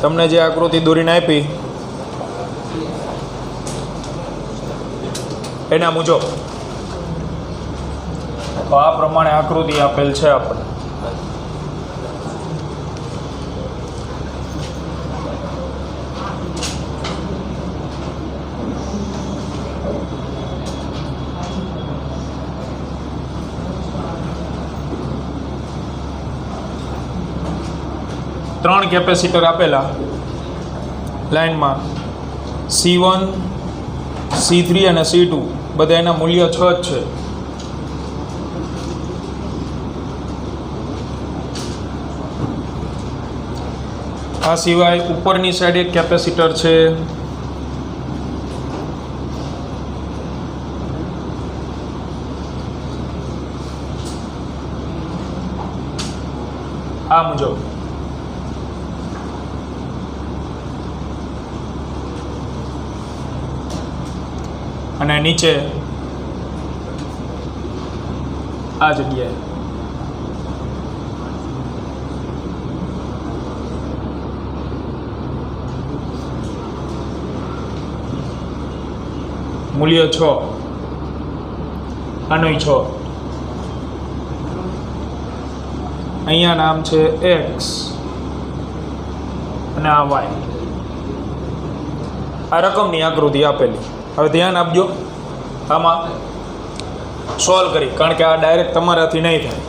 તમને જે આકૃતિ દોરીને આપી એના મુજબ તો આ પ્રમાણે આકૃતિ આપેલ છે આપણને. ત્રણ કેપેસિટર આપેલા લાઈનમાં C1, C3 અને C2 બધા એના મૂલ્ય 6 જ છે. આ સિવાય ઉપરની સાઈડ એક કેપેસિટર છે, આ મુજબ અને નીચે આ જગ્યાએ મૂલ્ય 6, આનું 6, અહીંયા નામ છે X અને આ Y. આ રકમની આકૃતિ આપેલી. હવે ધ્યાન આપજો આમાં સોલ્વ કરી, કારણ કે આ ડાયરેક્ટ તમારાથી નહીં થાય,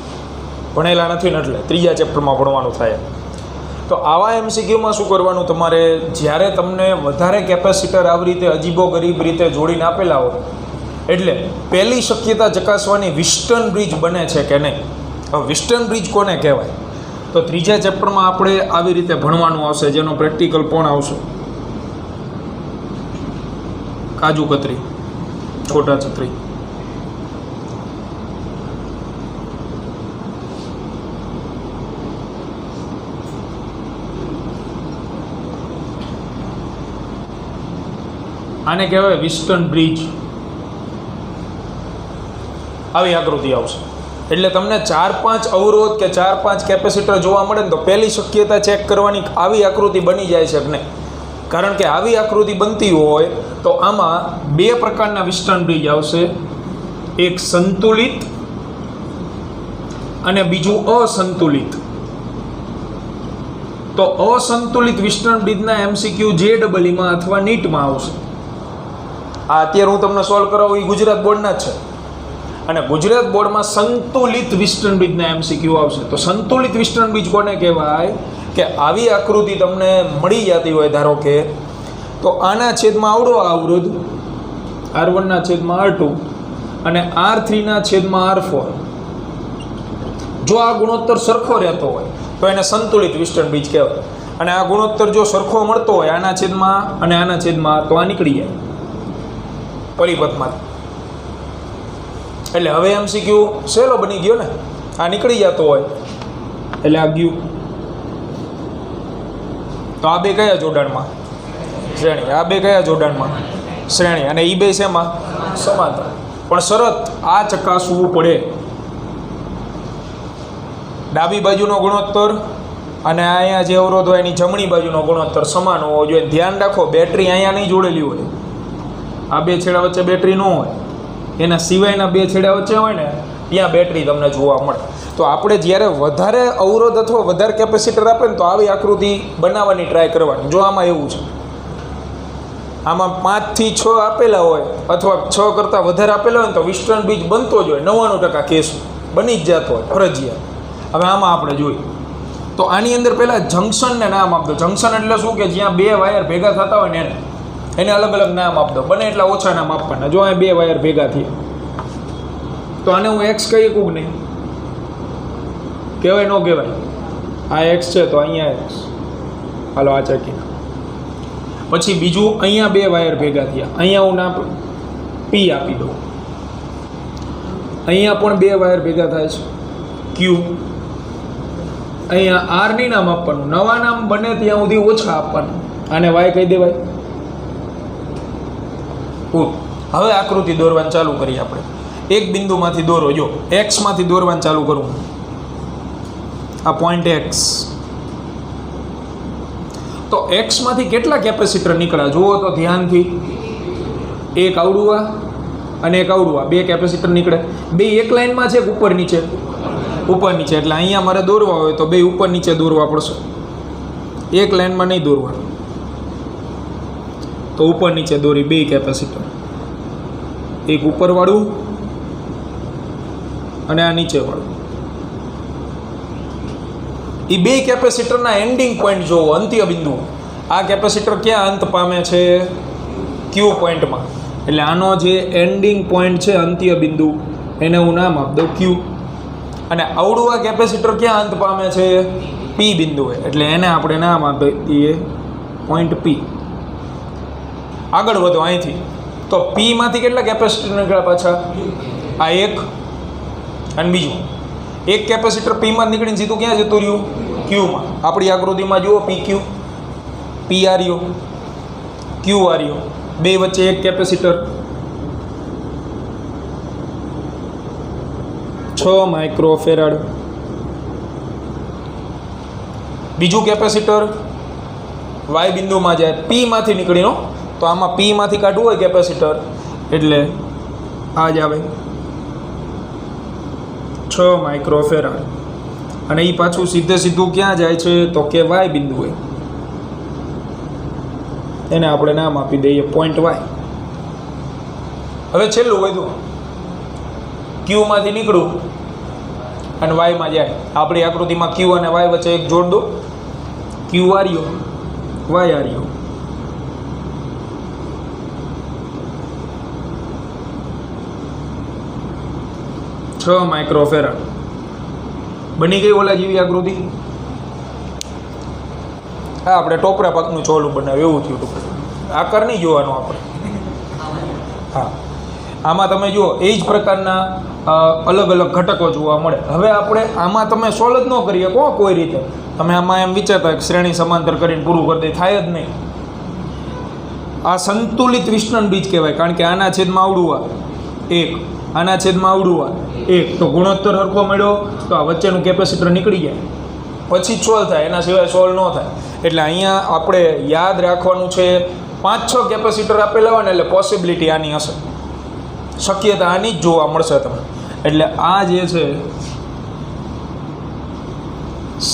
ભણેલા નથી ને એટલે ત્રીજા ચેપ્ટરમાં ભણવાનું થાય. તો આવા MCQમાં શું કરવાનું, તમારે જ્યારે તમને વધારે કેપેસિટર આવી રીતે અજીબો ગરીબ રીતે જોડીને આપેલા હોય એટલે પહેલી શક્યતા ચકાસવાની વિસ્ટન બ્રિજ બને છે કે નહીં. હવે વિસ્ટન બ્રિજ કોને કહેવાય, તો ત્રીજા ચેપ્ટરમાં આપણે આવી રીતે ભણવાનું આવશે, જેનો પ્રેક્ટિકલ પણ આવશે. કાજુ કતરી, છોટા છત્રી. આને કહેવાય વિસ્ટન બ્રિજ. આવી આકૃતિ આવશે એટલે તમને 4-5 અવરોધ કે 4-5 કેપેસિટર જોવા મળે ને તો પહેલી શક્યતા ચેક કરવાની આવી આકૃતિ બની જાય છે કે નહીં. કારણ કે આવી આકૃતિ બનતી હોય તો આમાં બે પ્રકારના વિસ્ટન બ્રિજ આવશે, એક સંતુલિત અને બીજું અસંતુલિત. તો અસંતુલિત વિસ્ટન બ્રિજના MCQ JEE માં અથવા નીટમાં આવશે. આ અત્યારે હું તમને સોલ્વ કરાવું એ ગુજરાત બોર્ડના જ છે, અને ગુજરાત બોર્ડમાં સંતુલિત વિસ્ટન બ્રિજના MCQ આવશે. તો સંતુલિત વિસ્ટન બ્રિજ કોને કહેવાય કે આવી આકૃતિ તમને મળી જતી હોય, ધારો કે તો આના છેદમાં આવડો અવરોધ R1 ના છેદમાં R2 અને R3 ના છેદમાં R4, જો આ ગુણોત્તર સરખો રહેતો હોય તો એને સંતુલિત વિસ્ટન બ્રિજ કહેવાય. અને આ ગુણોત્તર જો સરખો મળતો હોય આના છેદમાં અને આના છેદમાં, તો આ નીકળી જાય પરિપથમાં. એટલે હવે MCQ સહેલો બની ગયો ને, આ નીકળી જતો હોય એટલે આ ગયું. તો આ બે કયા જોડાણમાં? શ્રેણી. આ બે કયા જોડાણમાં? શ્રેણી. અને એ બે શેમાં? સમાંતર. પણ શરત આ ચકાસવું પડે, ડાબી બાજુનો ગુણોત્તર અને અહીંયા જે અવરોધ હોય એની જમણી બાજુનો ગુણોત્તર સમાન હોવો જોઈએ. ધ્યાન રાખો, બેટરી અહીંયા નહીં જોડેલી હોય, આ બે છેડા વચ્ચે બેટરી ન હોય, એના સિવાયના બે છેડા વચ્ચે હોય ને ત્યાં બેટરી તમને જોવા મળે. તો આપણે જ્યારે વધારે અવરોધ અથવા વધારે કેપેસિટર આપે ને તો આવી આકૃતિ બનાવવાની ટ્રાય કરવાની. જો આમાં એવું છે, આમાં 5 થી 6 આપેલા હોય અથવા 6 કરતાં વધારે આપેલા હોય ને તો વિસ્ટન બ્રિજ બનતો જ હોય. 99% કેસ બની જ જતો હોય ફરજિયાત. હવે આમાં આપણે જોઈએ તો આની અંદર પહેલાં જંક્શનને નામ આપજો. જંક્શન એટલે શું કે જ્યાં બે વાયર ભેગા થતા હોય ને એને અલગ અલગ નામ આપજો. બને એટલા ઓછા નામ આપવાના. જો આ બે વાયર ભેગા થયા તો આને હું X કહી શકું કે નહીં? કહેવાય ન કહેવાય? આ X છે તો અહીંયા X, હાલો આ ચેકી. પછી બીજું અહીંયા બે વાયર ભેગા થયા, અહીંયા હું નામ P આપી દઉં. અહીંયા પણ બે વાયર ભેગા થાય છે Q. અહીંયા R ની નામ આપવાનું, નવા નામ બને ત્યાં સુધી ઓછા આપવાનું, આને Y કહી દેવાય. હવે આકૃતિ દોરવાનું ચાલુ કરીએ આપણે. એક બિંદુમાંથી દોરો. જો X માંથી દોરવાનું ચાલુ કરું, આ પોઈન્ટ X. તો એક્સમાંથી કેટલા કેપેસિટર નીકળ્યા જુઓ તો ધ્યાનથી. એક આવડું આ અને એક આવડું આ, બે કેપેસિટર નીકળે. બે એક લાઇનમાં છે કે ઉપર નીચે? ઉપર નીચે. એટલે અહીંયા મારે દોરવા હોય તો બે ઉપર નીચે દોરવા પડશે, એક લાઇનમાં નહીં દોરવા. તો ઉપર નીચે દોરી બે કેપેસિટર, એક ઉપરવાળું અને આ નીચેવાળું. એ બે કેપેસિટરના એન્ડિંગ પોઈન્ટ જોવો, અંત્ય બિંદુ. આ કેપેસિટર ક્યાં અંત પામે છે? ક્યુ પોઈન્ટમાં. એટલે આનો જે એન્ડિંગ પોઈન્ટ છે, અંત્ય બિંદુ, એને હું નામ આપી દઉં ક્યુ. અને આવડું આ કેપેસિટર ક્યાં અંત પામે છે? પી બિંદુએ. એટલે એને આપણે નામ આપી દઈએ પોઈન્ટ પી. આગળ વધો અહીંથી. તો પીમાંથી કેટલા કેપેસિટર નીકળ્યા પાછા? આ એક અને બીજું. એક કેપેસિટર પીમાં નીકળીને સીધું ક્યાં જતું રહ્યું? ક્યુમાં. આપણી આકૃતિમાં જુઓ પી ક્યુ, પી આ રહ્યો, ક્યુ આ રહ્યો. બે વચ્ચે એક કેપેસિટર, 6 માઇક્રોફેરાડ. બીજું કેપેસિટર વાય બિંદુમાં જાય, પીમાંથી નીકળીનો. તો આમાં પીમાંથી કાઢવું હોય કેપેસિટર એટલે આ જ આવે 6 માઇક્રોફેરાડ. અને એ પાછું સીધું ક્યાં જાય છે? તો કે વાય બિંદુએ. એને આપણે નામ આપી દઈએ પોઈન્ટ વાય. હવે છેલ્લું વધ્યું, ક્યુમાંથી નીકળું અને વાયમાં જાય. આપણી આકૃતિમાં ક્યુ અને વાય વચ્ચે એક જોડ દો. ક્યુ આર્યો, વાય આર્યો. છ માઇક્રોફેરાડ બની ગઈ ઓલા જેવી આકૃતિ. હા, આપણે ટોપરા પાકનું ચોલું બનાવ્યું એવું થયું ટોપરું. આકાર નહીં જોવાનો આપણે. હા, આમાં તમે જુઓ એ જ પ્રકારના અલગ અલગ ઘટકો જોવા મળે. હવે આપણે આમાં તમે સોલ્વ જ ન કરીએ કોઈ રીતે. તમે આમાં એમ વિચારતા શ્રેણી સમાંતર કરીને પૂરું કરી દે, થાય જ નહીં. આ સંતુલિત વિસ્તરણ બીજ કહેવાય, કારણ કે આના છેદમાં આવડું આ એક, આના છેદમાં આવડું આ એક. તો ગુણોત્તર સરખો મળ્યો તો આ વચ્ચેનું કેપેસિટર નીકળી જાય, પછી જ સોલ્વ થાય, એના સિવાય સોલ્વ ન થાય. એટલે અહીંયા આપણે યાદ રાખવાનું છે 5-6 કેપેસિટર આપેલા હોય ને એટલે પોસિબિલિટી આની હશે, શક્યતા આની જ જોવા મળશે તમને. એટલે આ જે છે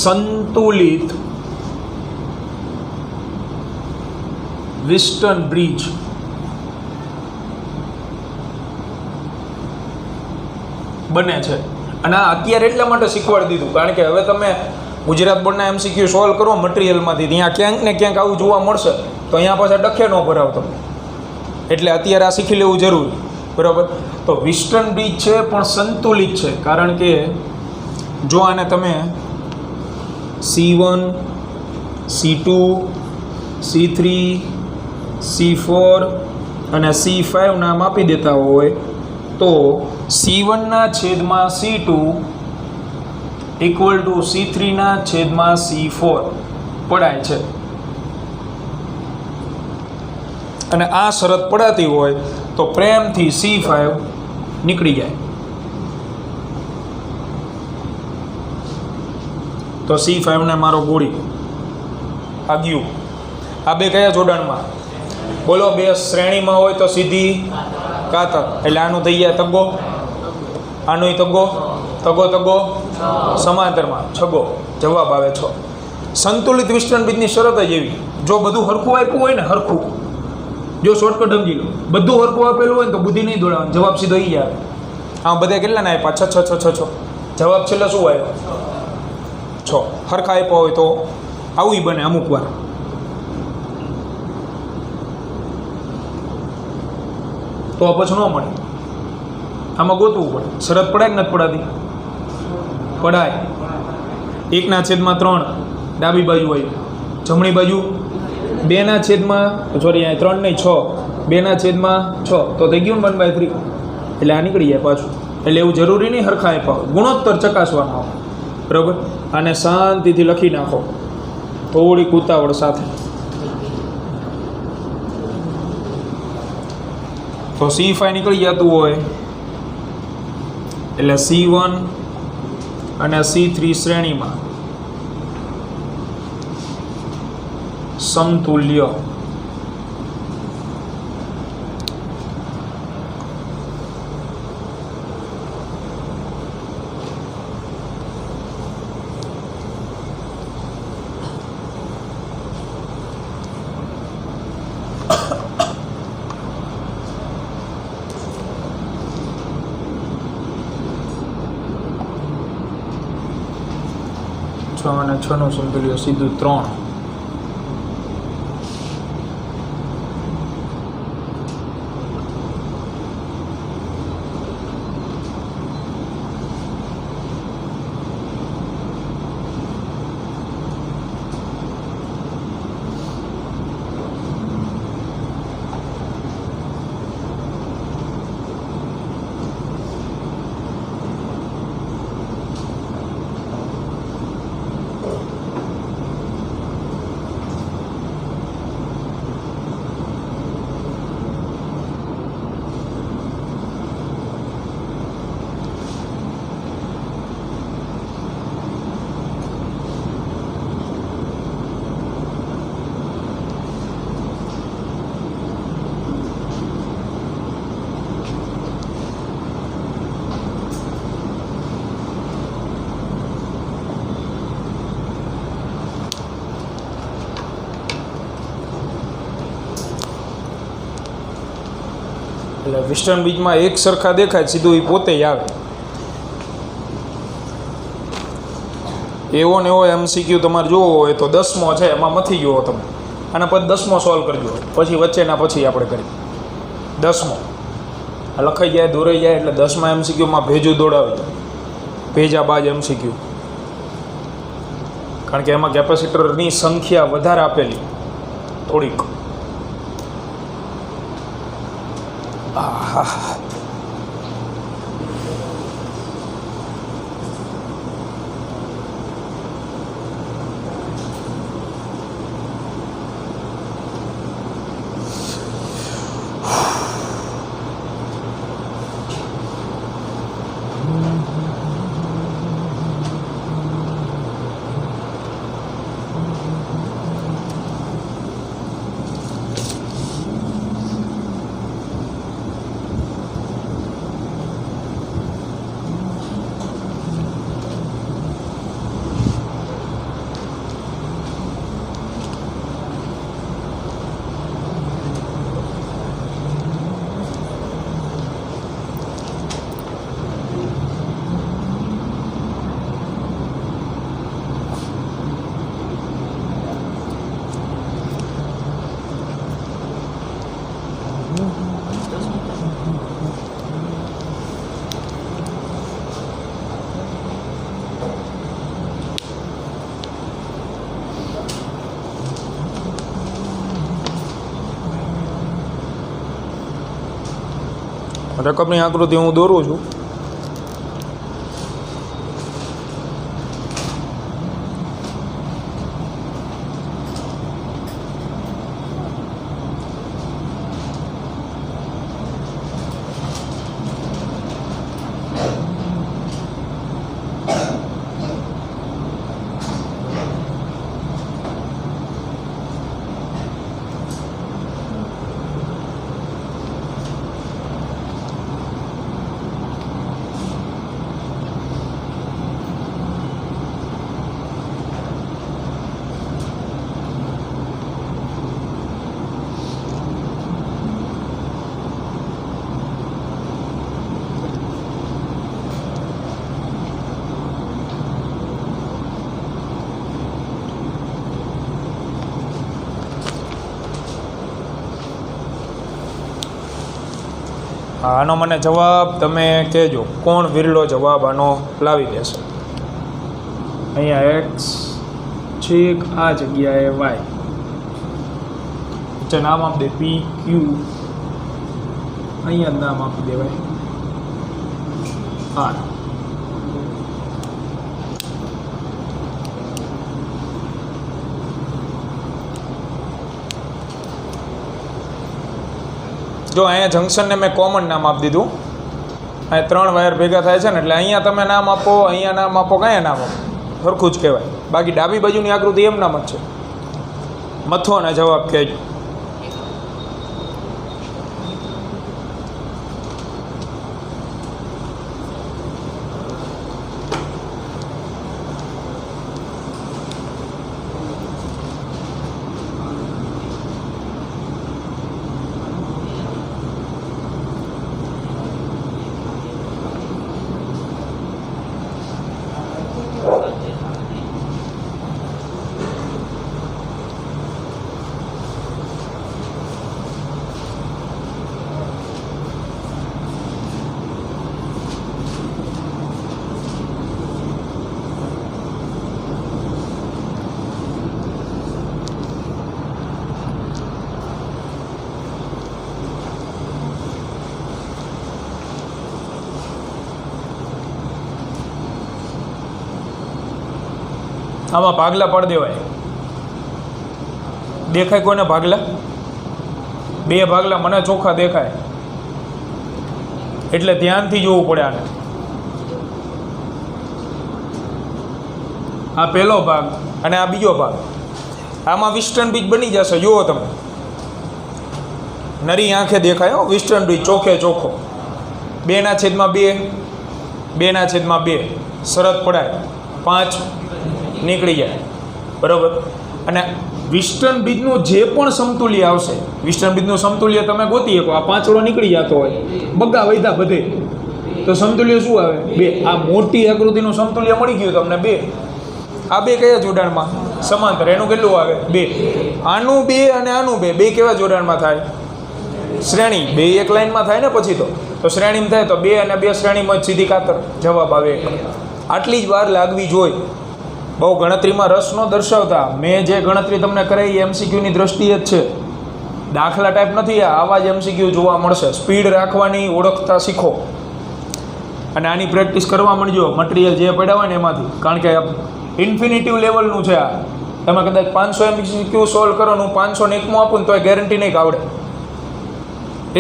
સંતુલિત વિસ્ટન બ્રિજ બને છે. અને આ અત્યારે એટલા માટે શીખવાડી દીધું કારણ કે હવે તમે ગુજરાત બોર્ડના MCQ સોલ્વ કરો મટીરિયલમાંથી, ત્યાં ક્યાંક ને ક્યાંક આવું જોવા મળશે, તો અહીંયા પાછા ડખે ન ભરાવતો. એટલે અત્યારે આ શીખી લેવું જરૂરી, બરાબર. તો વિસ્ટન બ્રિજ છે પણ સંતુલિત છે, કારણ કે જો આને તમે C1, C2, C3, C4 અને C5 નામ આપી દેતા હોય તો C1 છેદમાં C2 ઇક્વલ ટુ C3 છેદમાં C4 પડાય છે. અને આ શરત પડાતી હોય તો પ્રેમથી C5 નીકળી જાય. તો C5 ને મારો ગોળી આ ગયું. આ બે કયા જોડાણમાં? બોલો, બે શ્રેણીમાં હોય તો સીધી કાતર, એટલે આનું થઈ જાય તગો, આનું તગો, તગો તગો, સમાંતરમાં છગો. જવાબ આવે 6. સંતુલિત વિસ્તરણ બીજની શરત જ એવી. જો બધું હરખું આપ્યું હોય ને, હરખું, જો શોર્ટકટ સમજી લો, બધું હરખું આપેલું હોય ને તો બુદ્ધિ નહીં દોડાવવાની, જવાબ સીધો આવી જાય. આમાં બધા કેટલા ના આપ્યા? 6 6 6 6. જવાબ છેલ્લે શું આવ્યો? 6. હરખા આપ્યા હોય તો આવું બને અમુક વાર. તો પછી ન મળે, આમાં ગોતવું પડે. શરત પડાય કે નથી પડાતી? પડાય. 1/3 ડાબી બાજુ આવ્યું, જમણી બાજુ 2/3, સોરી અહીંયા 3 નહીં 6, 2/6 તો થઈ ગયું ને 1/3. એટલે આ નીકળી જાય પાછું. એટલે એવું જરૂરી નહીં હરખા આપ્યા, ગુણોત્તર ચકાસવાનો, બરાબર. આને શાંતિથી લખી નાખો, થોડીક ઉતાવળ સાથે. તો C5 નીકળી જતું હોય એટલે C1 અને C3 શ્રેણીમાં સમતુલ્ય. છ અને 6 નું સમતુલ્ય સીધું 3. એટલે વેસ્ટર્ન બીચમાં એક સરખા દેખાય સીધું એ પોતે આવે. એવો ને એવો MCQ તમારે જોવો હોય તો 10મો છે એમાં મથી જુઓ તમે, અને પછી 10મો સોલ્વ કરજો, પછી વચ્ચેના પછી આપણે કરીએ. 10મો લખાઈ જાય, દોરાઈ જાય એટલે 10મા MCQમાં ભેજું દોડાવી જાય, ભેજા બાજ MCQ, કારણ કે એમાં કેપેસિટરની સંખ્યા વધારે આપેલી થોડીક. રકમની આકૃતિ હું દોરું છું. આનો મને જવાબ તમે કહેજો, કોણ વિરલો જવાબ આનો લાવી દેશે. અહીંયા એક્સ છેક આ જગ્યાએ વાય, વચ્ચે નામ આપી દે પી ક્યુ, અહીંયા નામ આપી દેવાય આર. જો અહીંયા જંક્શનને મેં કોમન નામ આપી દીધું. અહીંયા 3 વાયર ભેગા થાય છે ને, એટલે અહીંયા તમે નામ આપો, અહીંયા નામ આપો, કયા નામ આપો, સરખું જ કહેવાય. બાકી ડાબી બાજુની આકૃતિ એમ નામ જ છે. મથવાના જવાબ કહેજો. આમાં ભાગલા પાડી દેવાય. દેખાય કોને ભાગલા? બે ભાગલા મને ચોખ્ખા દેખાય, એટલે ધ્યાનથી જોવું પડે આને. આ પહેલો ભાગ અને આ બીજો ભાગ. આમાં વિસ્ટર્ન બ્રિજ બની જશે. જુઓ તમે, નરી આંખે દેખાય હો વિસ્ટર્ન બ્રિજ ચોખ્ખે ચોખ્ખો. 2/2, 2/2, શરત પડાય 5 નીકળી જાય, બરાબર. અને વિસ્ટર્ન બ્રિજનું જે પણ સમતુલ્ય આવશે, વિસ્ટર્ન બ્રિજનું સમતુલ્ય તમે ગોતી શકો. આ 5 વડો નીકળી જતો હોય, બગા વૈધા બધે, તો સમતુલ્ય શું આવે? 2. આ મોટી આકૃતિનું સમતુલ્ય મળી ગયું તમને 2. આ 2 કયા જોડાણમાં? સમાંતર. એનું કેટલું આવે? 2. આનું 2 અને આનું 2, 2 કેવા જોડાણમાં થાય? શ્રેણી. 2 એક લાઈનમાં થાય ને પછી તો શ્રેણીમાં થાય, તો 2 અને 2 શ્રેણીમાં જ સીધી કાતર જવાબ આવે. આટલી જ વાર લાગવી જોઈએ. બહુ ગણતરીમાં રસ ન દર્શાવતા. મેં જે ગણતરી તમને કરાવી એમસીક્યુની દ્રષ્ટિએ જ છે, દાખલા ટાઈપ નથી. આવા જ એમસીક્યુ જોવા મળશે. સ્પીડ રાખવાની, ઓળખતા શીખો અને આની પ્રેક્ટિસ કરવા માંડજો. મટીરિયલ જે પડ્યા હોય ને એમાંથી, કારણ કે ઇન્ફિનિટિવ લેવલનું છે આ. તમે કદાચ 500 એમસીક્યુ સોલ્વ કરો ને હું 501 આપું ને તો એ ગેરંટી નહીં કે આવડે.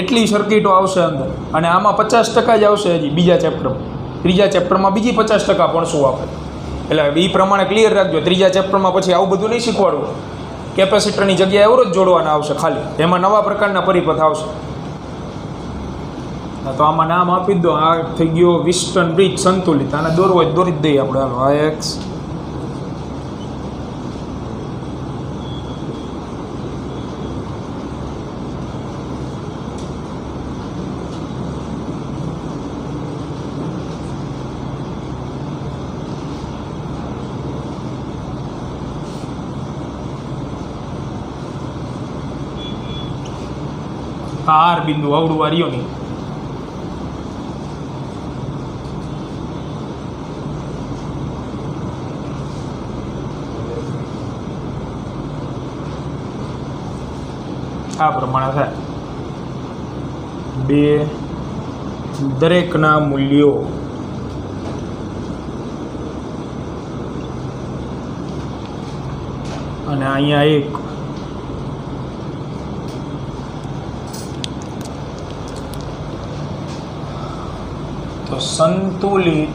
એટલી સર્કિટો આવશે અંદર. અને આમાં 50% જ આવશે હજી બીજા ચેપ્ટરમાં. ત્રીજા ચેપ્ટરમાં બીજી 50% ભણશું આપણે. એટલે એ પ્રમાણે ક્લિયર રાખજો. ત્રીજા ચેપ્ટરમાં પછી આવું બધું નહીં શીખવાડવું. કેપેસિટરની જગ્યાએ એવરેજ જોડવાના આવશે ખાલી. એમાં નવા પ્રકારના પરિપથ આવશે. તો આમાં નામ આપી જ દો. આ થઈ ગયો વિસ્ટર્ન બ્રિજ સંતુલિત. આને દોરવો જ દોરી જ દઈએ આપણે. હાલો, આ એક્સ આર બિંદુ આવડું વાર્યો નહીં. આ પ્રમાણે થાય. 2 દરેકના મૂલ્યો અને અહીંયા 1. તો સંતુલિત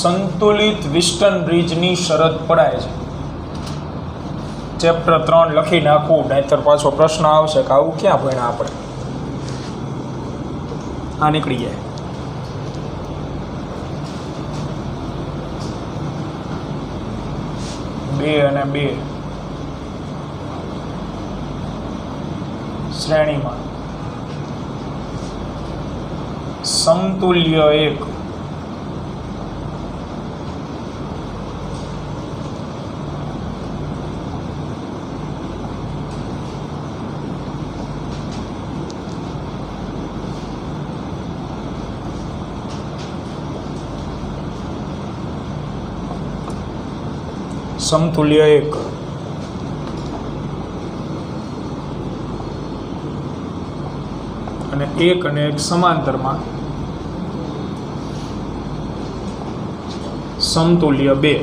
સંતુલિત વિસ્ટર્ન બ્રિજની શરત પડાય છે. ચેપ્ટર 3 લખી નાખવું, નહીંતર પાછો પ્રશ્ન આવશે કે આવું ક્યાં ભણ્યા આપણે. આ નીકળી જાય. બે અને 2 શ્રેણીમાં સમતુલ્ય 1. સમતુલ્ય 1. અને 1 અને 1 સમાંતરમાં સમતુલ્ય 2.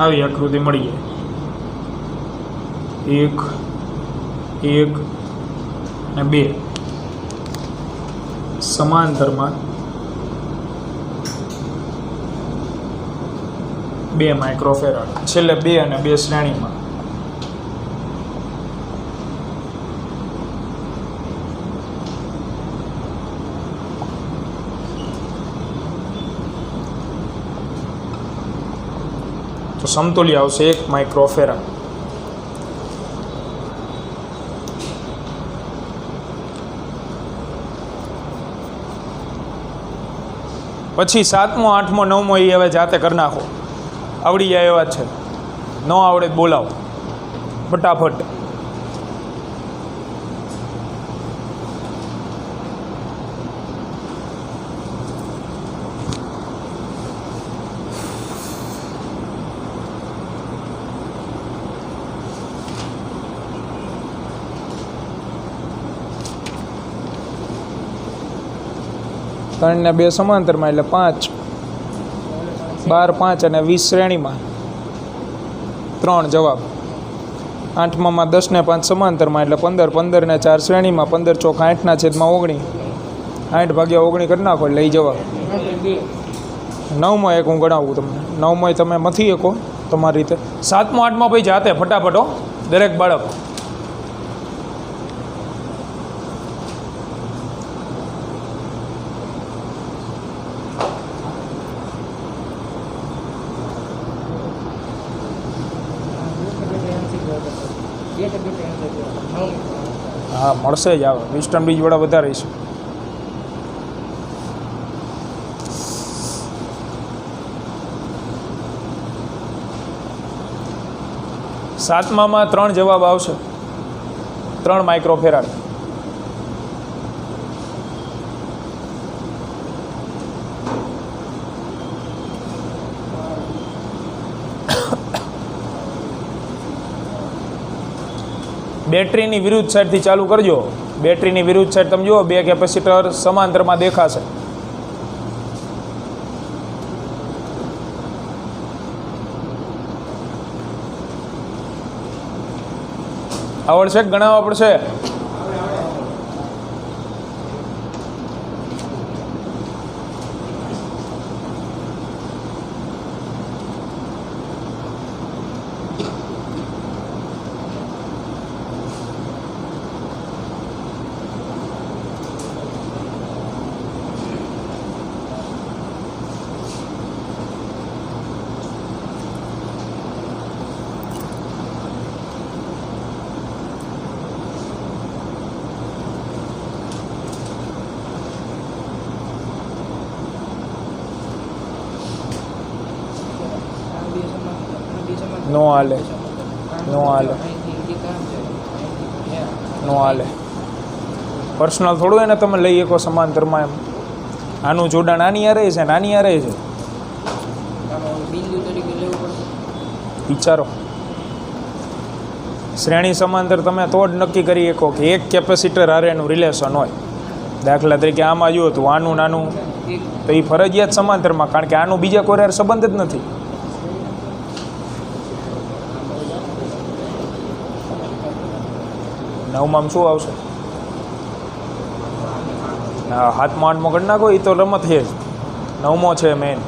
આવી આકૃતિ મળી જાય 1 1 અને 2 સમાંતરમાં 2 માઇક્રોફેરાડ, છેલ્લે 2 અને 2 શ્રેણીમાં. તો સમતુલ્ય આવશે 1 માઇક્રોફેરાડ. પછી 7મો 8મો 9મો એ હવે જાતે કરી નાખો, આવડી જાય એવા છે. ન આવડે બોલાવો ફટાફટ. ત્રણ ને 2 સમાંતરમાં એટલે 5, 12 5 અને 20 શ્રેણીમાં 3 જવાબ. 8માં 10 ને 5 સમાંતરમાં એટલે 15, 15 ને 4 શ્રેણીમાં 15 ચોક 8 છેદમાં 19, 8 ભાગ્યા 19 કરી નાખો એટલે એ જવાબ. 9મો એક હું ગણાવું તમને, 9મો તમે મથી શકો તમારી રીતે. 7મો 8મો ભાઈ જાતે ફટાફટ હો દરેક બાળક. હા મળશે જ, આવે વેસ્ટર્ન બ્રિજ વાળા વધારે છે. સાતમામાં 3 જવાબ આવશે, 3 માઇક્રોફેરાડ. બેટરીની વિરુદ્ધ સાઈડથી ચાલુ કરજો. બેટરીની વિરુદ્ધ સાઈડ તમે જુઓ 2 કેપેસિટર સમાંતરમાં દેખાશે. આવડશે કે ગણાવવા પડશે? નો હાલે, નો હાલે, નો હાલે. પર્સનલ થોડું એને તમે લઈ શકો સમાંતરમાં એમ. આનું જોડાણ આની હારે છે, નાની હારે છે. વિચારો, શ્રેણી સમાંતર તમે તો જ નક્કી કરી શકો કે એક કેપેસિટર હારે એનું રિલેશન હોય. દાખલા તરીકે આમાં જુઓ તો આનું નાનું તો એ ફરજિયાત સમાંતરમાં, કારણ કે આનું બીજા કોઈ હારે સંબંધ જ નથી. નવમાં શું આવશે? હાથમાં 8મો કરી નાખો, એ તો રમત છે જ. 9મો છે મેન.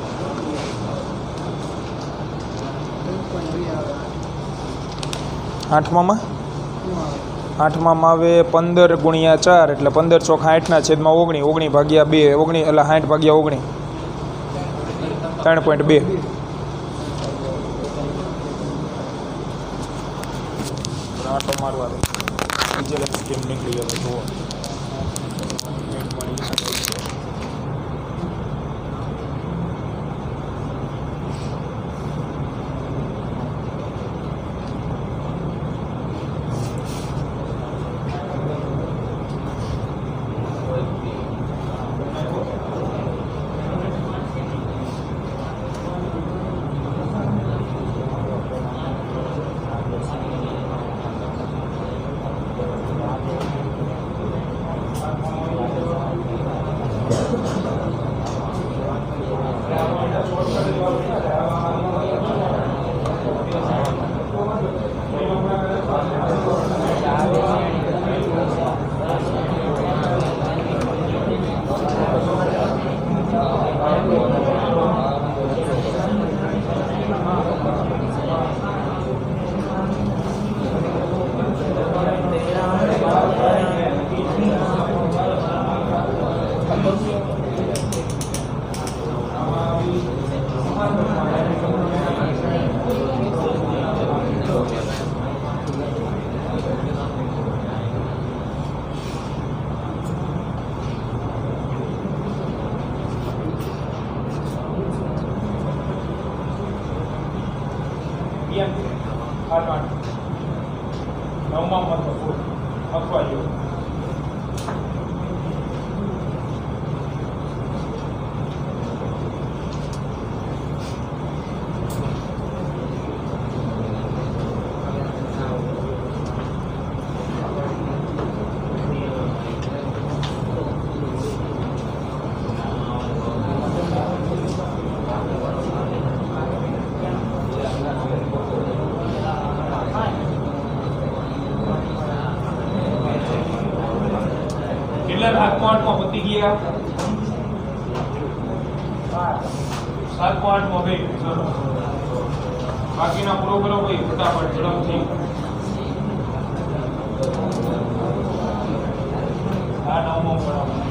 આઠમામાં આવે 15 ગુણ્યા 4 એટલે 15 ચોક 8 છેદમાં 19, 19 ભાગ્યા 2, 19 એટલે 60 ભાગ્યા 19, 3.2. આટો મારવા કેમ નીકળી ગયો જુઓ. 8 8 9માં મતલબ ફૂલ અખવા જેવું કેટલા 8 પતી ગયા 7 8 ભાઈ ચલો બાકીના પૂરો કરો ભાઈ ફટાફટ ઝડપથી આ 9મો બરાબર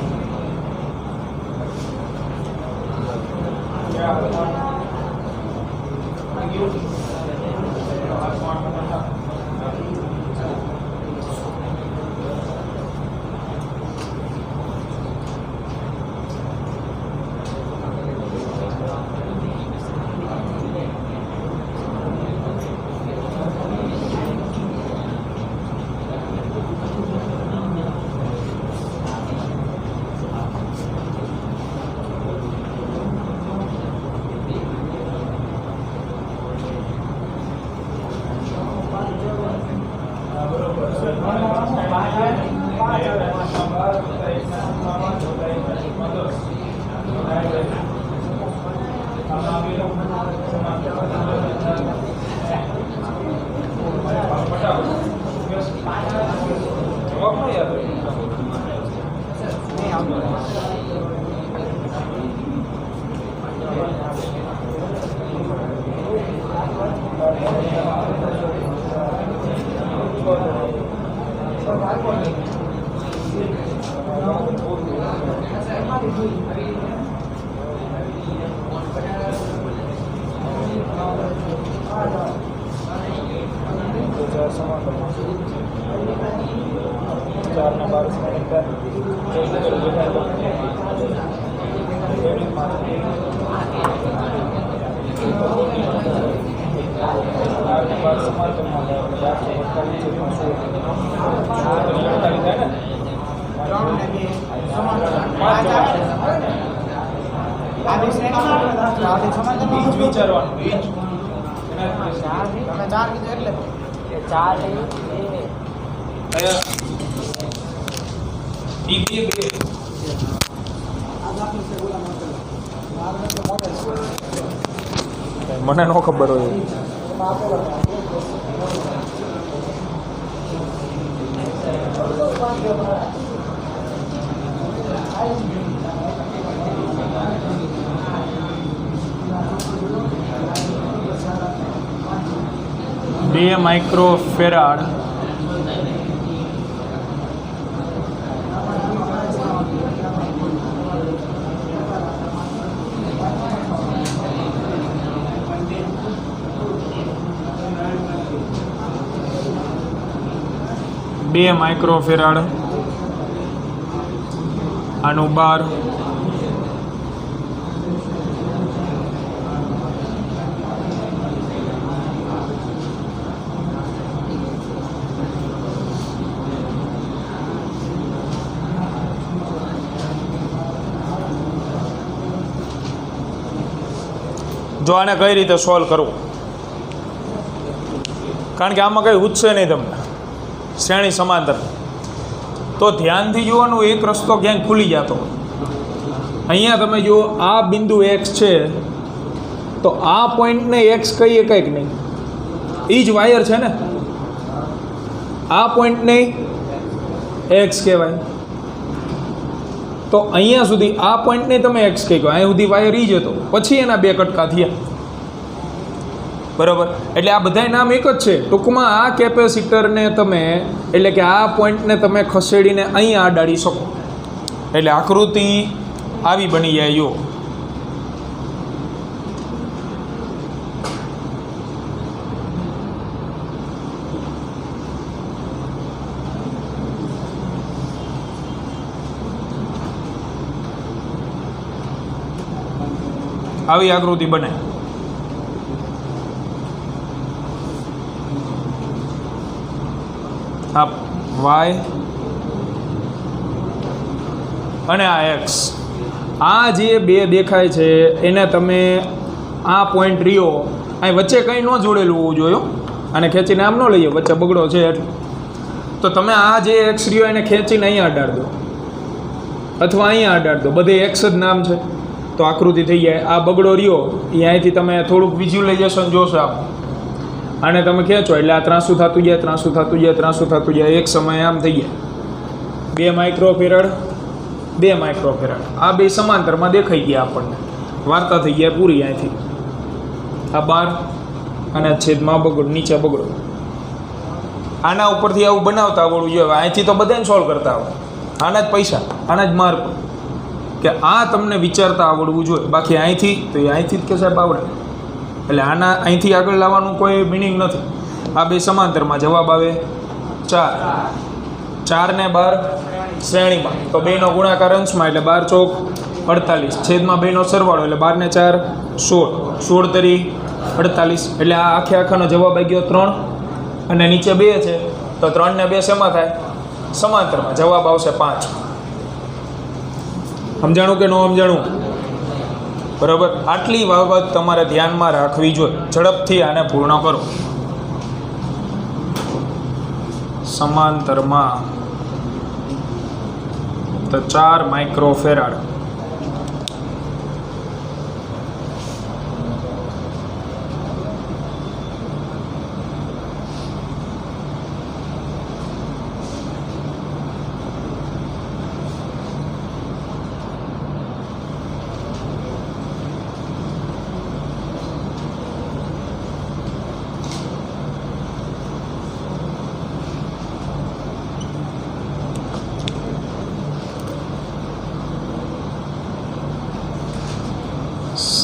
મને નો ખબર હોય બે માઇક્રોફેરાડ બે માઇક્રોફેરાડ આનું 12 જો આને કઈ રીતે સોલ્વ કરવું કારણ કે આમાં કંઈ ઉઠશે નહીં તમને શ્રેણી સમાંતર તો ધ્યાનથી જોવાનું એક રસ્તો ક્યાંક ખુલી જતો અહીંયા તમે જુઓ આ બિંદુ એક્સ છે તો આ પોઈન્ટને એક્સ કહીએ કંઈક નહીં એ જ વાયર છે ને આ પોઈન્ટને એક્સ કહેવાય તો અહીંયા સુધી આ પોઈન્ટને તમે એક્સ કહી ગયો અહીંયા સુધી વાયર ઈ જ હતો પછી એના બે કટકા થયા બરાબર એટલે આ બધાય નામ એક જ છે ટૂંકમાં આ કેપેસિટરને તમે એટલે કે આ પોઈન્ટને તમે ખસેડીને અહીંયા અડાડી શકો એટલે આકૃતિ આવી બની જાય જો આવી આકૃતિ બને આ વાય અને આ એક્સ. આ જે બે દેખાય છે એને તમે આ પોઈન્ટ રહ્યો અહીં વચ્ચે કંઈ ન જોડેલું હોવું જોઈએ, અને ખેંચીને આમ ન લઈએ, વચ્ચે બગડો છે એટલે. તો તમે આ જે એક્સ રહ્યો એને ખેંચીને અહીંયા અડાડ દો અથવા અહીંયા અડાડ દો, બધે એક્સ જ નામ છે તો આકૃતિ થઈ જાય. આ બગડો રહ્યો એ અહીંથી તમે થોડુંક વિઝ્યુલાઇઝેશન જોશો આમ, અને તમે ખેંચો એટલે આ ત્રાસું થતું જાય, ત્રાસું થતું જાય, ત્રાસું થતું જાય, એક સમયે આમ થઈ જાય. 2 માઇક્રોફેરાડ 2 માઇક્રોફેરાડ આ બે સમાંતરમાં દેખાઈ ગયા આપણને, વાર્તા થઈ ગયા પૂરી. અહીંથી આ 12 અને છેદમાં બગડો, નીચે બગડો. આના ઉપરથી આવું બનાવતા આવડવું જોઈએ. અહીંથી તો બધાને સોલ્વ કરતા આવડે, આના જ પૈસા, આના જ માર્ક, કે આ તમને વિચારતા આવડવું જોઈએ. બાકી અહીંથી તો એ અહીંથી જ કે સાહેબ આવડે, એટલે આના અહીંથી આગળ લાવવાનું કોઈ મિનિંગ નથી. આ બે સમાંતરમાં જવાબ આવે 4. 4 ને 12 શ્રેણીમાં, તો 2નો ગુણાકાર અંશમાં એટલે 12 ચોક 48, છેદમાં 2નો સરવાળો એટલે 12 ને 4 16, 16 તરી 48, એટલે આ આખે આખાનો જવાબ આવી ગયો 3. અને નીચે 2 છે તો 3 ને 2 શેમાં થાય? સમાંતરમાં, જવાબ આવશે 5. સમજાણું કે ન સમજાણું? બરાબર. આટલી બાબત તમારે ધ્યાનમાં રાખવી જોઈએ. ઝડપથી આને પૂર્ણ કરો. સમાંતરમાં તો 4 માઇક્રોફેરાડ.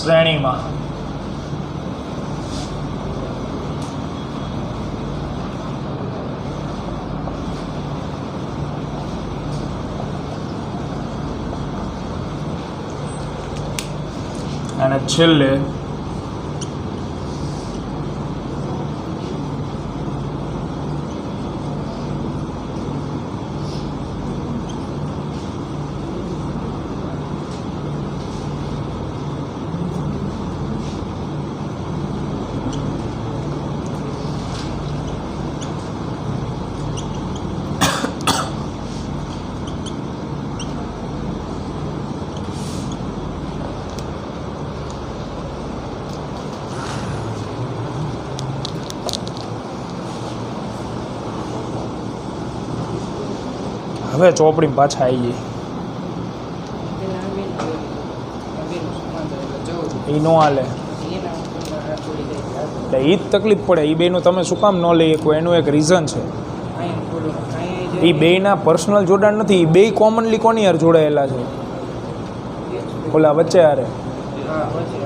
શ્રેણીમાં અને છેલ્લે હવે ચોપડી પાછા આવી ગઈ. એ ન હાલે, એટલે એ જ તકલીફ પડે. એ બેનું તમે શું કામ ન લઈ શકો એનું એક રીઝન છે. એ બેયના પર્સનલ જોડાણ નથી, એ બે કોમનલી કોની યાર જોડાયેલા છે? ઓલા વચ્ચે યારે.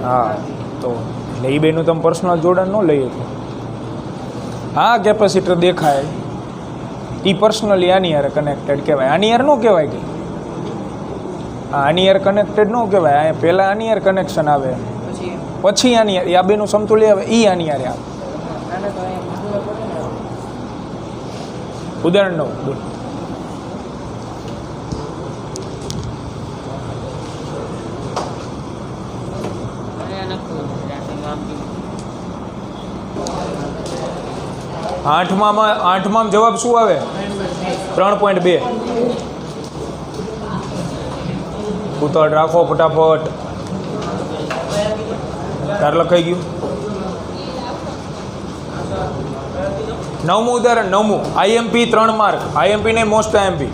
હા, તો એટલે એ બેનું તમે પર્સનલ જોડાણ ન લઈ શકો. આ કેપેસિટર દેખાય એ પર્સનલી આની યાર કનેક્ટેડ કહેવાય. આની યાર ન કહેવાય કે આની યાર કનેક્ટેડ ન કહેવાય. આ પહેલાં આની યાર કનેક્શન આવે, પછી આની યાર, આ બેનું સમતુલ્ય આવે એ આની યાર આવે. ઉદાહરણ 9 બોલ. આઠમાં જવાબ શું આવે? 3.2. ઉતાવળ રાખો ફટાફટ. તાર લખાઈ ગયું. 9મું ઉદાહરણ. 9મું આઈએમપી 3 માર્ક. આઈએમપી ને મોસ્ટ આઈએમપી.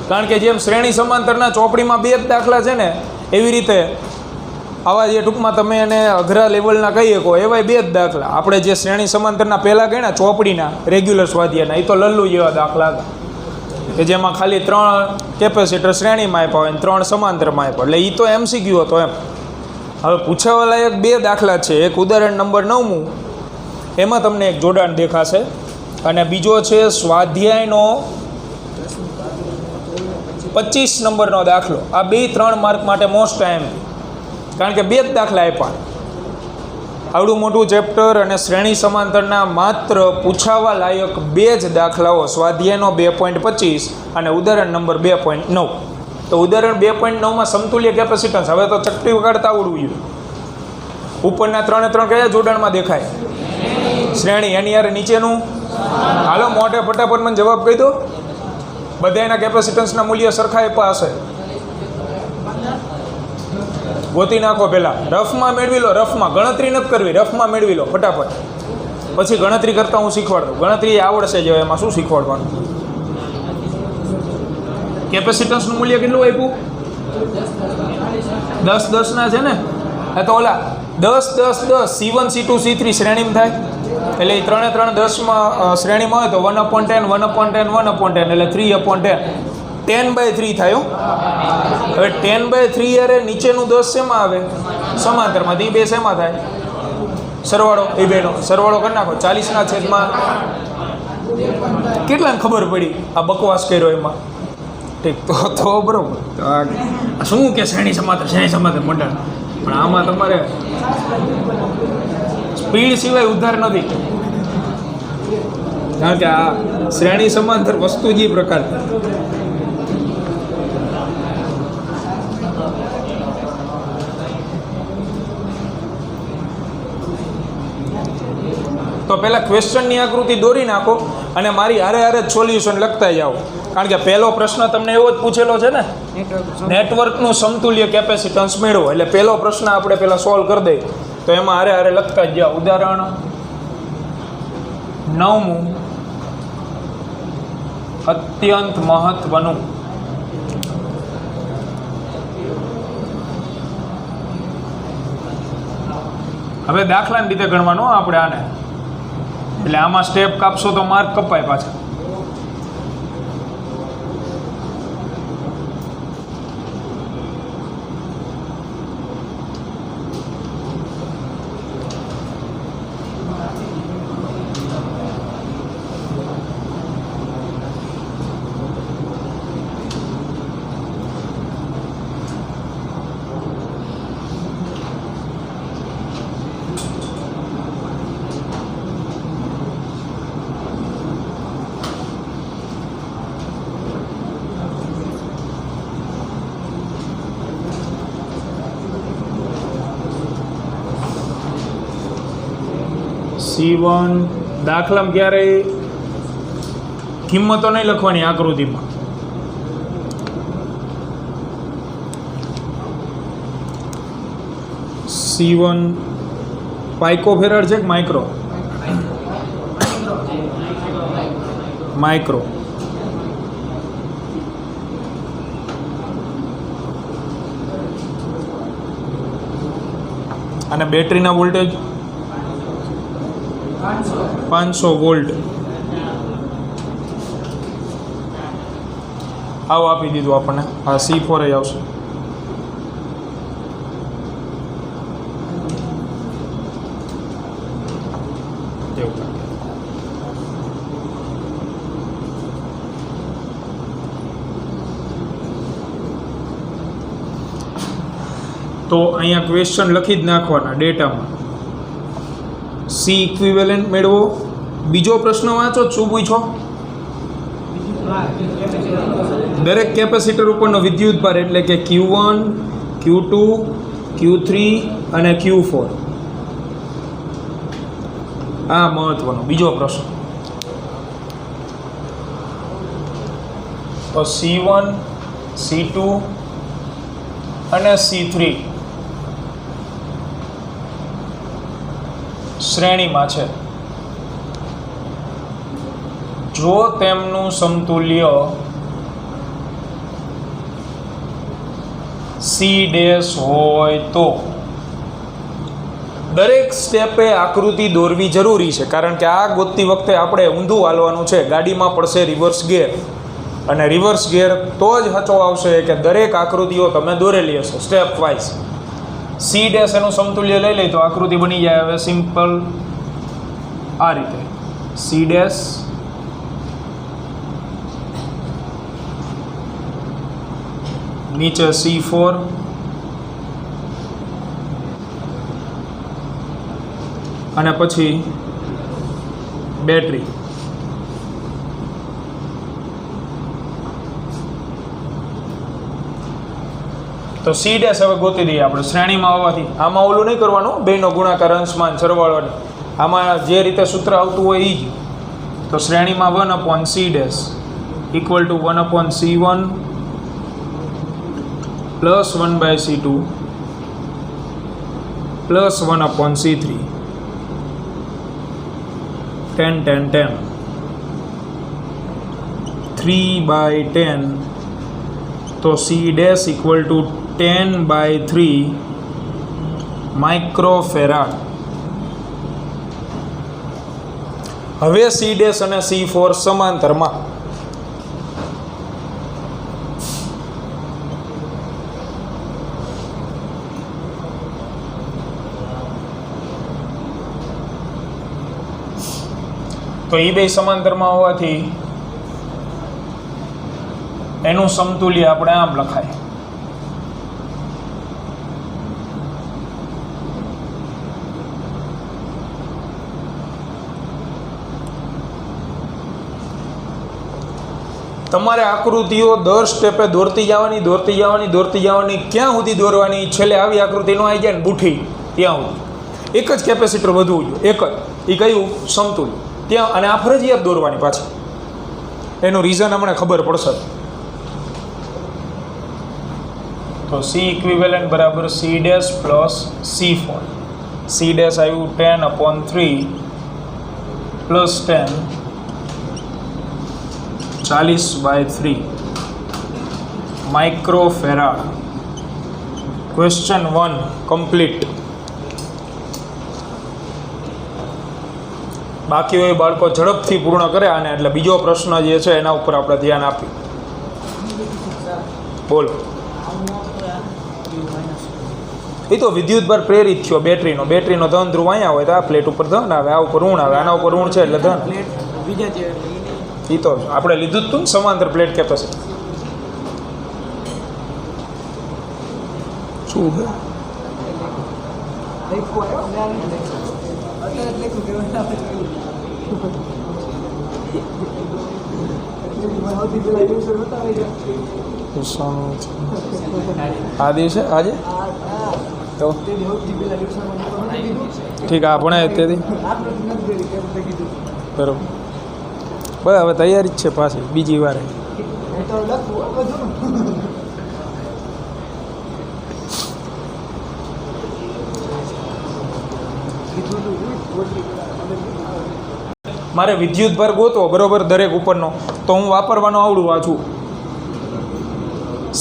કારણ કે જેમ શ્રેણી સમાંતરના ચોપડીમાં 2 જ દાખલા છે ને, એવી રીતે આવા જે ટૂંકમાં તમે એને અઘરા લેવલના કહીએ કહો એવાય 2 જ દાખલા. આપણે જે શ્રેણી સમાંતરના પહેલાં ગણ્યા ચોપડીના રેગ્યુલર સ્વાધ્યાયના, એ તો લલ્લુ જેવા દાખલા હતા કે જેમાં ખાલી 3 કેપેસિટર શ્રેણીમાં આપ્યા હોય અને 3 સમાંતરમાં આપ્યા. એટલે એ તો MCQ હતો એમ. હવે પૂછાવાલાયક 2 દાખલા છે. એક ઉદાહરણ નંબર 9મું, એમાં તમને એક જોડાણ દેખાશે, અને બીજો છે સ્વાધ્યાયનો 25 નંબરનો દાખલો. આ 2-3 માર્ક માટે મોસ્ટ આઈએમપી, કારણ કે 2 જ દાખલા આપ્યા. આવડું મોટું ચેપ્ટર અને શ્રેણી સમાંતરના માત્ર પૂછાવા લાયક 2 જ દાખલાઓ સ્વાધ્યાયનો 2.25 અને ઉદાહરણ નંબર 2.9. તો ઉદાહરણ 2.9માં સમતુલ્ય કેપેસિટન્સ. હવે તો ચકટી વગાડતા આવડવું જોઈએ. ઉપરના 3 કયા જોડાણમાં દેખાય? શ્રેણી. એની યાર નીચેનું. હાલો મોઢે ફટાફટ મને જવાબ કહી દો. બધાના કેપેસિટન્સના મૂલ્ય સરખા આપ્યા હશે. ગોતી નાખો પહેલાં. રફમાં મેળવી લો. રફમાં ગણતરી નથી કરવી, રફમાં મેળવી લો ફટાફટ. પછી ગણતરી કરતાં હું શીખવાડ દઉં. ગણતરી આવડશે જ. એમાં શું શીખવાડવાનું? કેપેસિટન્સનું મૂલ્ય કેટલું આપ્યું? 10 ના છે ને. હા તો ઓલા 10 C1 C2 C3 શ્રેણીમાં થાય. એટલે એ 3 10માં શ્રેણીમાં હોય તો 1/10 1/10 1/10 એટલે 3/10 10/3 થાય. હવે 10/3 યારે નીચેનું 10 શેમાં આવે? સમાંતરમાં. એ બે શેમાં થાય? સરવાળો. એ બેનો સરવાળો કરી નાખો. 40ના છેદમાં કેટલાને ખબર પડી આ બકવાસ કર્યો એમાં? ઠીક. તો બરોબર. શું કે શ્રેણી સમાંતર મંડળ. પણ આમાં તમારે સ્પીડ સિવાય ઉદ્ધાર નથી. કારણ કે આ શ્રેણી સમાંતર વસ્તુ જ એ પ્રકાર. તો પહેલાં ક્વેશ્ચનની આકૃતિ દોરી નાખો અને મારી હારે જ સોલ્યુશન લખતા જાઓ. કારણ કે પહેલો પ્રશ્ન તમને એવો જ પૂછેલો છે ને, નેટવર્કનું સમતુલ્ય કેપેસિટન્સ મેળવો. એટલે પહેલો પ્રશ્ન આપણે પહેલાં સોલ્વ કરી દઈએ. તો એમાં હારે લખતા જ જાઓ. ઉદાહરણ 9 અત્યંત મહત્વનું. હવે દાખલાને રીતે ગણવાનો આપણે આને. એટલે આમાં સ્ટેપ કાપશો તો માર્ક કપાય પાછા. C1 દાખલામાં ક્યારેય કિંમતો નહીં લખવાની આકૃતિમાં. C1 પાઇકોફેરાડ છે કે માઇક્રો? માઇક્રો. અને બેટરીના વોલ્ટેજ 500 વોલ્ટ. આવું આપી દીધું આપણને. આ C4 આવશે. તો અહીંયા ક્વેશ્ચન લખી જ નાખવાના ડેટામાં. C ઇક્વિવેલન્ટ મેળવો. બીજો પ્રશ્ન વાંચો. શું પૂછો? દરેક કેપેસિટર ઉપરનો વિદ્યુત ભાર એટલે કે Q1 Q2 Q3 અને Q4. આ મહત્વનો બીજો પ્રશ્ન. તો C1 C2 અને C3 શ્રેણીમાં છે. જો તેમનું સમતુલ્ય C' હોય તો દરેક સ્ટેપે આકૃતિ દોરવી જરૂરી છે. કારણ કે આ ગોતતી વખતે આપણે ઊંધું હાલવાનું છે. ગાડીમાં પડશે રિવર્સ ગિયર, અને રિવર્સ ગિયર તો જ હચો આવશે કે દરેક આકૃતિઓ તમે દોરેલી હશે સ્ટેપ વાઇઝ. C' એનું સમતુલ્ય લઈ લઈ તો આકૃતિ બની જાય. હવે સિમ્પલ આ રીતે C' નીચે C4 અને પછી બેટરી. તો સી ડેશ હવે ગોતી દઈએ આપણે શ્રેણીમાં હોવાથી. આમાં ઓલું નહીં કરવાનું, બેનો ગુણાકાર, અંશમાન, સરવાળો. આમાં જે રીતે સૂત્ર આવતું હોય એ જ. તો શ્રેણીમાં 1/c dash equal to 1/c1 plus 1/c2 plus 1/c3 10 10 10 3/10. તો C dash equal to 10/3 microfarad. હવે સી ડેશ અને C4 સમાંતરમાં. તો એ બે સમાંતરમાં હોવાથી એનું સમતુલ્ય આપણે આમ લખાય. તમારે આકૃતિઓ દર સ્ટેપે દોરતી જવાની, ક્યાં સુધી દોરવાની? છેલ્લે આવી આકૃતિ નો આવી જાય ને બુઠી ત્યાં સુધી એક જ કેપેસિટર વધવું જોઈએ, એક જ. એ કયું? સમતુલ્ય. ત્યાં અને આ ફરજિયાત દોરવાની પાછી. એનું રીઝન હમણાં ખબર પડશે. તો સી ઇક્વિવેલન્ટ બરાબર C dash plus C4. C dash આવ્યું 10/3 પ્લસ 10 40/3 માઇક્રોફેરાડ. Question 1 complete. બાકી હોય બાળકો ઝડપથી પૂર્ણ કરે આને, એટલે બીજો પ્રશ્ન જે છે એના ઉપર આપણે ધ્યાન આપીએ. બોલો. એ તો વિદ્યુતભાર પ્રેરિત થયો બેટરીનો ધન ધ્રુવ અહીંયા હોય તો આ પ્લેટ ઉપર ધન આવે, આ ઉપર ઋણ આવે, આના ઉપર ઋણ છે એટલે ધન. એ તો આપણે લીધું જ હતું ને સમાંતર પ્લેટ કેપેસિટર. શું છે? આ દિવસે આજે તો ઠીક આ ભણાય તેથી બરોબર. બસ હવે તૈયારી જ છે પાછી બીજી વાર. મારે વિદ્યુત ભાર ગોતો બરોબર દરેક ઉપરનો, તો હું વાપરવાનો આવડું વાંચું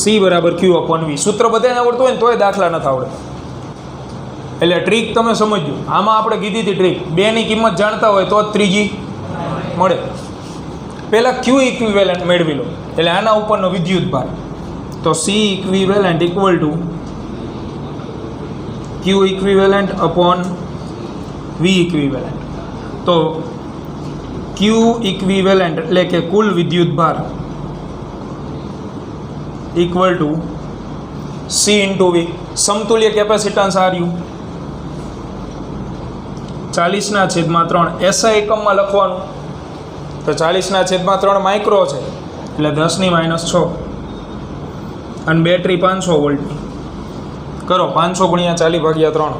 C બરાબર Q/V. સૂત્ર બધાને આવડતું હોય ને તોય દાખલા નથી આવડે. એટલે ટ્રીક તમે સમજજો. આમાં આપણે કીધી હતી ટ્રીક, બેની કિંમત જાણતા હોય તો જ ત્રીજી મળે. પહેલાં Q ઇક્વિવેલન્ટ મેળવી લો, એટલે આના ઉપરનો વિદ્યુત ભાર. તો C equivalent equal to Q equivalent upon V equivalent. તો Q ઇક્વિવેલન્ટ એટલે કે કુલ વિદ્યુત ભાર equal to C into V. સમતુલ્ય કેપેસિટન્સ આર્યું 40/3. SI એકમમાં લખવાનું તો 40/3 માઇક્રો છે એટલે 10⁻6. અને બેટરી 500 વોલ્ટની. કરો 500 × 40/3.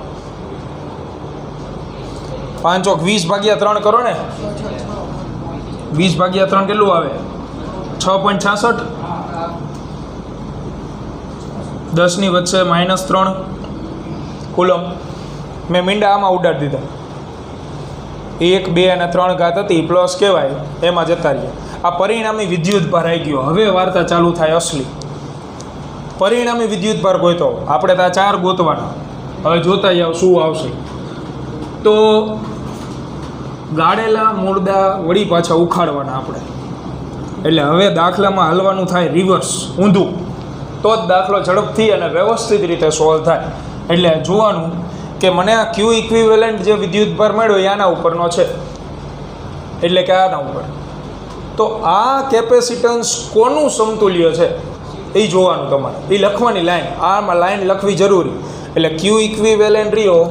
5 20/3 કરો ને. 20/3 કેટલું આવે? 6.66. 10 ની વચ્ચે -3 કુલમ. મેં મીંડા આમાં ઉડાડી દીધા. 1 2 અને 3 ઘાત હતી પ્લસ કહેવાય એમાં જતા રહ્યા. આ પરિણામી વિદ્યુત ભાર આવી ગયો. હવે વાર્તા ચાલુ થાય અસલી. પરિણામી વિદ્યુત ભાર ગોતો. આપણે તો આ 4 ગોતવાના. હવે જોતા જાવ શું આવશે. તો ગાળેલા મૂળદા વળી પાછા ઉખાડવાના આપણે. એટલે હવે દાખલામાં હલવાનું થાય રિવર્સ, ઊંધું, તો જ દાખલો ઝડપથી અને વ્યવસ્થિત રીતે સોલ્વ થાય. એટલે જોવાનું કે મને આ Q ઇક્વિવેલન્ટ જે વિદ્યુત ભાર મળ્યો એ આના ઉપરનો છે, એટલે કે આના ઉપર. તો આ કેપેસિટન્સ કોનું સમતુલ્ય છે એ જોવાનું તમારે. એ લખવાની લાઈન, આમાં લાઈન લખવી જરૂરી. એટલે Q ઇક્વિવેલન્ટ રહ્યો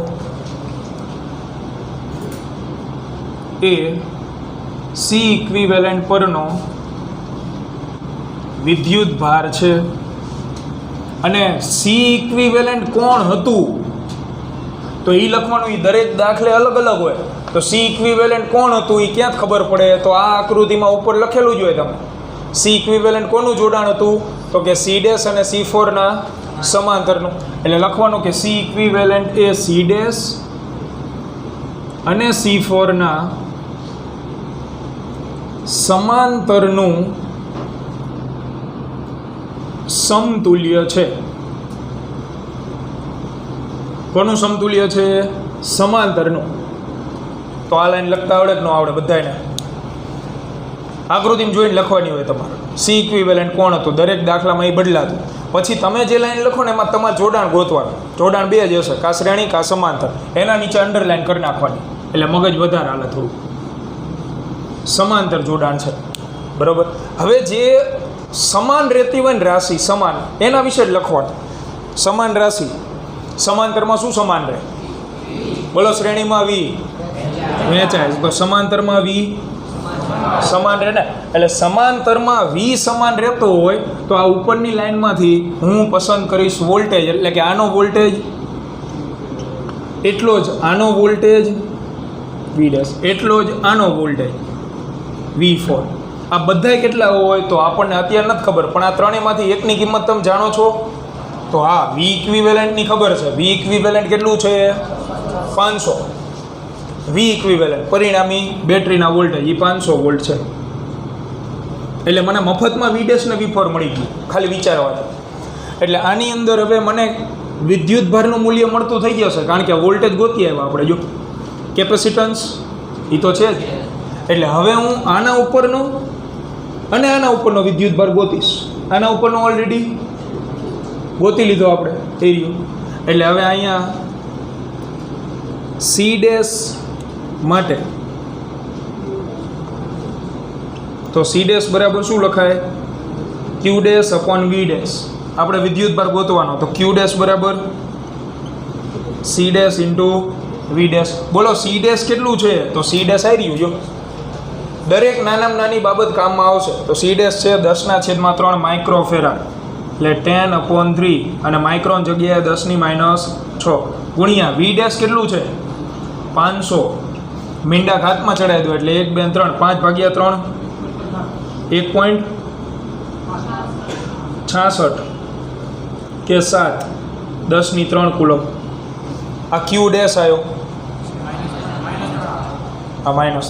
એ સી ઇક્વિવેલન્ટ પરનો વિદ્યુત ભાર છે અને સી ઇક્વિવેલન્ટ કોણ હતું તો એ લખવાનું. એ દરેક દાખલે અલગ અલગ હોય. તો સી ઇક્વિવેલન્ટ કોણ હતું એ ક્યાં ખબર પડે? તો આ આકૃતિમાં ઉપર લખેલું જ હોય. તમે સી ઇક્વિવેલન્ટ કોનું જોડાણ હતું તો કે સી ડેશ અને C4 ના સમાંતરનું. એટલે લખવાનું કે C equivalent A C dash અને C4 ના સમાંતરનું સમતુલ્ય છે. કોનું સમતુલ્ય છે? સમાંતરનું. તો આ લાઈન લખતા આવડે કે ન આવડે બધાને? આકૃતિમાં જોઈને લખવાની હોય તમારે. સી ઇક્વિવેલન્ટ કોણ હતું દરેક દાખલામાં એ બદલાતું. પછી તમે જે લાઈન લખો ને એમાં તમારે જોડાણ ગોતવાનું. જોડાણ બે જ હશે, કા શ્રેણી કા સમાંતર. એના નીચે અંડરલાઈન કરી નાખવાની એટલે મગજ વધારે હાલે થોડું. સમાંતર જોડાણ છે, બરાબર. હવે જે સમાન રહેતી હોય ને રાશિ સમાન, એના વિશે જ લખવાનું. સમાન રાશિ સમાંતરમાં શું સમાન રહે? બોલો. શ્રેણીમાં વી વહેંચાય તો સમાંતરમાં વી સમાન રહે ને. એટલે સમાંતરમાં વી સમાન રહેતો હોય તો આ ઉપરની લાઈનમાંથી હું પસંદ કરીશ વોલ્ટેજ, એટલે કે આનો વોલ્ટેજ એટલો જ આનો વોલ્ટેજ વી ડેશ, એટલો જ આનો વોલ્ટેજ V4. આ બધાય કેટલા હોય તો આપણને અત્યારે નથી ખબર, પણ આ ત્રણેયમાંથી એકની કિંમત તમે જાણો છો? તો હા, વી ઇક્વિવેલન્ટની ખબર છે. વી ઇક્વિવેલન્ટ કેટલું છે? 500. વી ઇક્વિવેલન્ટ પરિણામી બેટરીના વોલ્ટેજ એ 500 વોલ્ટ છે. એટલે મને મફતમાં વી ડેશ ને V4 મળી ગયું ખાલી વિચારવાથી. એટલે આની અંદર હવે મને વિદ્યુત ભારનું મૂલ્ય મળતું થઈ જશે, કારણ કે વોલ્ટેજ ગોતી આવ્યા આપણે. જો કેપેસિટન્સ એ તો છે જ. એટલે હવે હું આના ઉપરનો અને આના ઉપરનો વિદ્યુત ભાર ગોતીશ. આના ઉપરનો ઓલરેડી ગોતી લીધો આપણે, થઈ રહ્યું. એટલે હવે અહીંયા સી ડેશ માટે તો સી ડેશ બરાબર શું લખાય? Q dash upon V dash. આપણે વિદ્યુત ભાર ગોતવાનો તો ક્યુ ડેશ બરાબર C dash into V dash. બોલો સી ડેશ કેટલું છે? તો સી ડેશ આવી રહ્યું. જો દરેક નાનામાં નાની બાબત કામમાં આવશે. તો સી ડેશ છે 10/3 માઇક્રોફેરાડ, એટલે 10/3, અને માઇક્રોન જગ્યાએ 10⁻6 ગુણ્યા વી ડેશ કેટલું છે? 500. મીંડા ઘાતમાં ચડાવી દો એટલે 1, 2, 3, 5/3 1.66 કે 7 10⁻3 કુલમ. આ ક્યુ ડેશ આવ્યો, આ માઇનસ.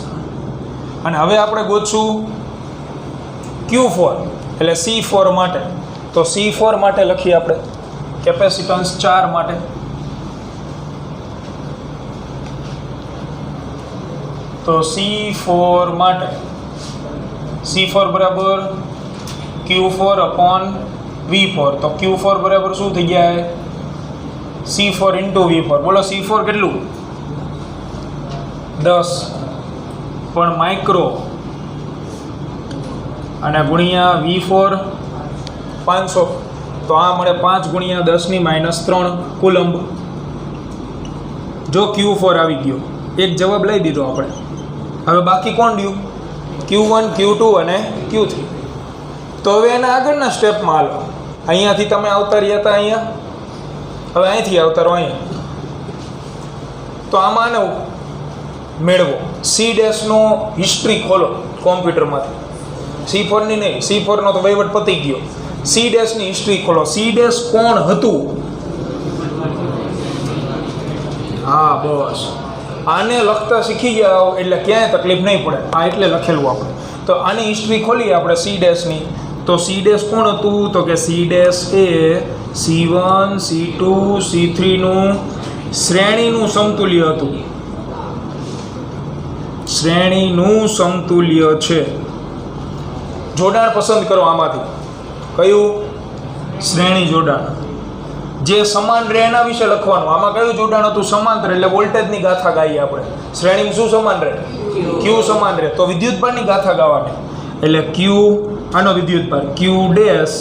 અને હવે આપણે ગોતશું Q4 એટલે C4 માટે. તો C4 માટે લખીએ આપણે કેપેસિટન્સ 4 માટે. તો C4 માટે C4 બરાબર Q4 અપોન V4. તો Q4 બરાબર શું થઈ જાય? C4 into V4. બોલો C4 કેટલું? 10 પણ માઇક્રો, અને ગુણ્યા V4 500. તો આ મળે 5 ગુણ્યા 10⁻3 કુલંબ. જો Q4 આવી ગયો, એક જવાબ લઈ દીધો આપણે. હવે બાકી કોણ રહ્યું? Q1, Q2 અને Q3. તો હવે એના આગળના સ્ટેપમાં હાલો. અહીંયાથી તમે આવતા રહ્યા હતા અહીંયા, હવે અહીંથી આવતા રહો અહીંયા. તો આમાં ને મેળવો. સી ડેશનો હિસ્ટ્રી ખોલો કોમ્પ્યુટરમાંથી. C4ની નહીં, C4નો તો વહીવટ પતી ગયો. સી ડેશની હિસ્ટ્રી ખોલો. સી ડેશ કોણ હતું? હા બસ, આને લખતા શીખી જાઓ એટલે ક્યાંય તકલીફ નહીં પડે. આ એટલે લખેલું આપણે. તો આની હિસ્ટ્રી ખોલીએ આપણે સી ડેશની. તો સી ડેશ કોણ હતું? તો કે સી ડેશ એ C1, C2, C3નું શ્રેણીનું સમતુલ્ય હતું. શ્રેણીનું સમતુલ્ય છે. જોડાણ પસંદ કરો આમાંથી. કયું? શ્રેણી જોડાણ. જે સમાન રહે એના વિશે લખવાનું. આમાં કયું જોડાણ હતું? સમાંતર, એટલે વોલ્ટેજની ગાથા ગાઈએ આપણે. શ્રેણીમાં શું સમાન રહે? ક્યુ સમાન રહે. તો વિદ્યુતભારની ગાથા ગાવાની. એટલે ક્યુ આનો વિદ્યુતભાર ક્યુ ડેશ,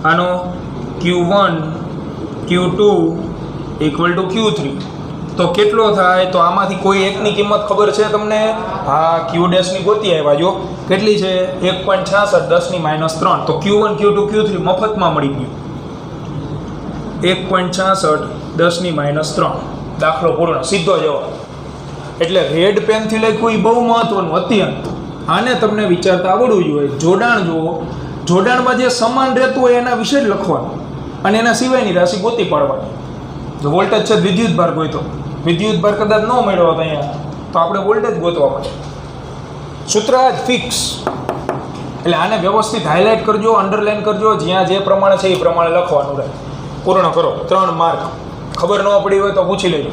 આનો Q1 Q2 = Q3. તો કેટલો થાય? તો આમાંથી કોઈ એકની કિંમત ખબર છે તમને? હા, ક્યુ ડેશની ગોતી આવ્યા જો. કેટલી છે? 1.66 10⁻3. તો Q1 Q2 Q3 મફતમાં મળી ગયું. 1.66 10⁻3. દાખલો પૂર્ણ, સીધો જવાબ. એટલે રેડ પેનથી લખ્યું એ બહુ મહત્વનું, અત્યંત. આને તમને વિચારતા આવડવું જોઈએ. જોડાણ જુઓ, જોડાણમાં જે સમાન રહેતું હોય એના વિશે જ લખવાનું અને એના સિવાયની રાશિ ગોતી પાડવાની. જો વોલ્ટેજ છે વિદ્યુત ભાર ગોતો, વિદ્યુત ભાર કદાચ ન મળ્યો હોત અહીંયા તો આપણે વોલ્ટેજ ગોતવા પડે. સૂત્ર જ ફિક્સ. એટલે આને વ્યવસ્થિત હાઇલાઇટ કરજો, અંડરલાઇન કરજો, જ્યાં જે પ્રમાણે છે એ પ્રમાણે લખવાનું રહે. પૂર્ણ કરો. 3 માર્ક. ખબર ન પડી હોય તો પૂછી લેજો.